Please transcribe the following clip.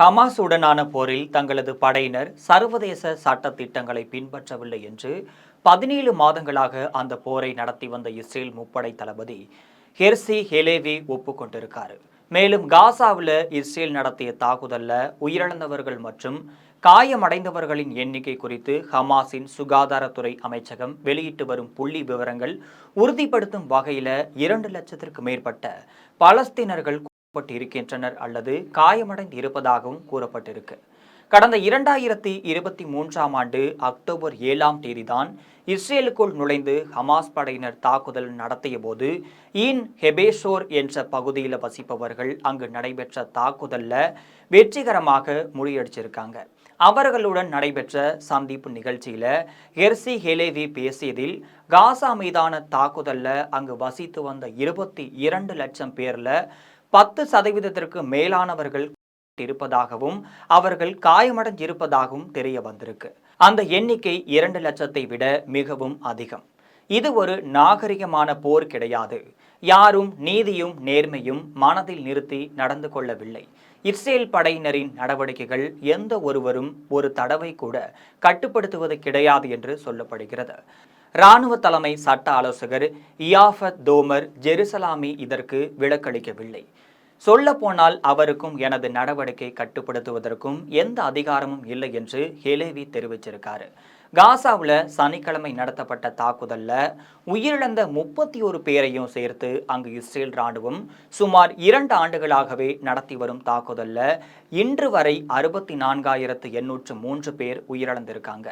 ஹமாஸுடனான போரில் தங்களது படையினர் சர்வதேச சட்ட திட்டங்களை பின்பற்றவில்லை என்று 17 மாதங்களாக அந்த போரை நடத்தி வந்த இஸ்ரேல் முப்படை தளபதி ஹெர்சி ஹெலேவி ஒப்புக்கொண்டிருக்காரு. மேலும் காசாவில் இஸ்ரேல் நடத்திய தாக்குதல்ல உயிரிழந்தவர்கள் மற்றும் காயமடைந்தவர்களின் எண்ணிக்கை குறித்து ஹமாஸின் சுகாதாரத்துறை அமைச்சகம் வெளியிட்டு வரும் புள்ளி விவரங்கள் உறுதிப்படுத்தும் வகையில் 2 லட்சத்திற்கு மேற்பட்ட பலஸ்தீனர்கள் இருக்கின்றனர் அல்லது காயமடைந்து இருப்பதாகவும் கூறப்பட்டிருக்கு. கடந்த 2023ஆம் ஆண்டு அக்டோபர் 7ஆம் தேதிதான் இஸ்ரேலுக்குள் நுழைந்து ஹமாஸ் படையினர் தாக்குதல் நடத்திய போது ஈன் ஹெபேஷோர் என்ற பகுதியில் வசிப்பவர்கள் அங்கு நடைபெற்ற தாக்குதல்ல வெற்றிகரமாக முறியடிச்சிருக்காங்க. அவர்களுடன் நடைபெற்ற சந்திப்பு நிகழ்ச்சியில ஹெர்சி ஹெலேவி பேசியதில் காசா மீதான தாக்குதல்ல அங்கு வசித்து வந்த 22 லட்சம் பேர்ல 10% மேலானவர்கள் இருப்பதாகவும் அவர்கள் காயமடைந்திருப்பதாகவும் தெரிய வந்திருக்கு. அந்த எண்ணிக்கை 2 லட்சத்தை விட மிகவும் அதிகம். இது ஒரு நாகரிகமான போர் கிடையாது. யாரும் நீதியும் நேர்மையும் மனதில் நிறுத்தி நடந்து கொள்ளவில்லை. இஸ்ரேல் படையினரின் நடவடிக்கைகள் எந்த ஒருவரும் ஒரு தடவை கூட கட்டுப்படுத்துவது கிடையாது என்று சொல்லப்படுகிறது. இராணுவ தலைமை சட்ட ஆலோசகர் இயாஃபத் தோமர் ஜெருசலாமி இதற்கு விளக்களிக்கவில்லை. சொல்ல போனால் அவருக்கும் எனது நடவடிக்கை கட்டுப்படுத்துவதற்கும் எந்த அதிகாரமும் இல்லை என்று ஹெலேவி தெரிவிச்சிருக்காரு. காசாவில் சனிக்கிழமை நடத்தப்பட்ட தாக்குதல்ல உயிரிழந்த 31 பேரையும் சேர்த்து அங்கு இஸ்ரேல் ராணுவம் சுமார் 2 ஆண்டுகளாகவே நடத்தி வரும் தாக்குதல்ல இன்று வரை 64,803 பேர் உயிரிழந்திருக்காங்க.